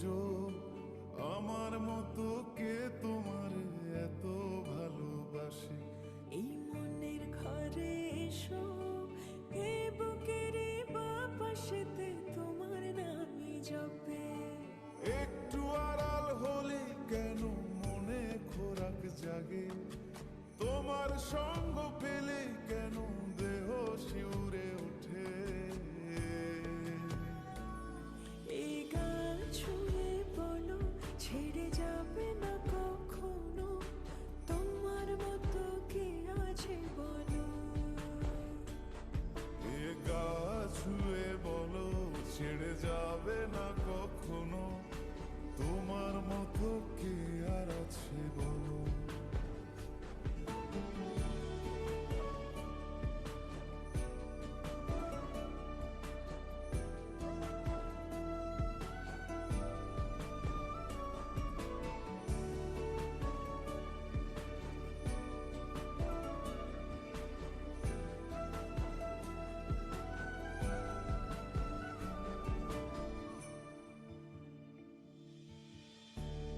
খুঁজো, আমার মতো কে তোমার এত ভালোবাসে। এই মনের ঘরে এসো, এই বুকের বাপাশেতে তোমার নামই জপে। একটু আড়াল হলে কেন মনে খোরাক জাগে, তোমার সঙ্গ পেলে কেন দেহ শিউরে ওঠে। এই গান ছুঁয়ে বলো, ছেড়ে যাবে না কখনো, তোমার মতো কে আছে বলো। এ গা ছুঁয়ে বলো, ছেড়ে যাবে না কখনো, তোমার মতো কে আর আছে বলো।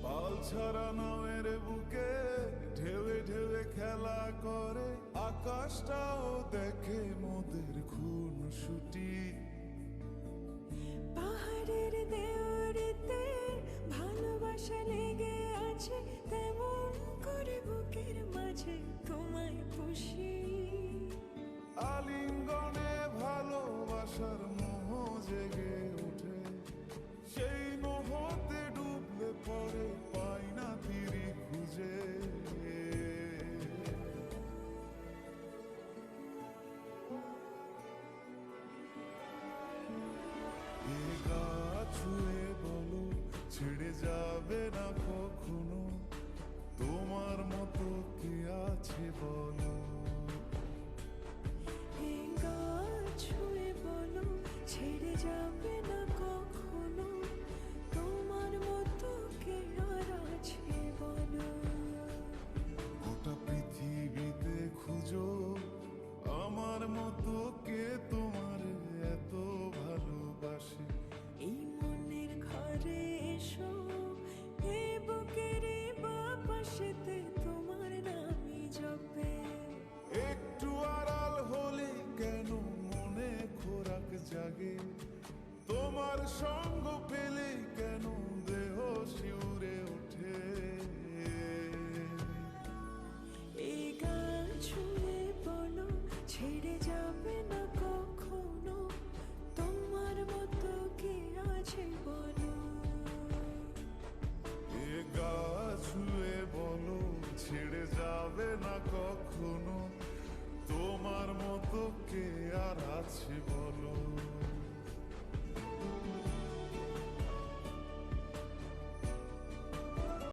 পাল ছাড়া নামের বুকে ঢেউে ঢেউে খেলা করে, আকাশটাও দেখে মোদের খুন ছুটি। পাহাড়ের দেওয়ারিতে ভালোবাসা লেগে আছে, তেমন করে বুকের মাঝে তোমায় পুষি। আলিঙ্গনে ভালোবাসার মোহ জেগে ওঠে, সেই মোহতে ডুবলে পরে পাই না তীরে খুঁজে। এ গা ছুঁয়ে বলো, ছেড়ে যাবে না কখনো, তোমার মতো কে আছে বলো। এই গা ছুঁয়ে বলো, ছেড়ে যাবে না কখনো, তোমার মতো কে আর আছে বলো। গোটা পৃথিবীতে খুঁজো, আমার মতো কে তোমার এত ভালোবাসে। এই মনের ঘরে এসো, এই বুকের বাপাশেতে তোমার নামই জপে। একটু আড়াল হলে কেন মনে খোরাক জাগে, তোমার সঙ্গ পেলে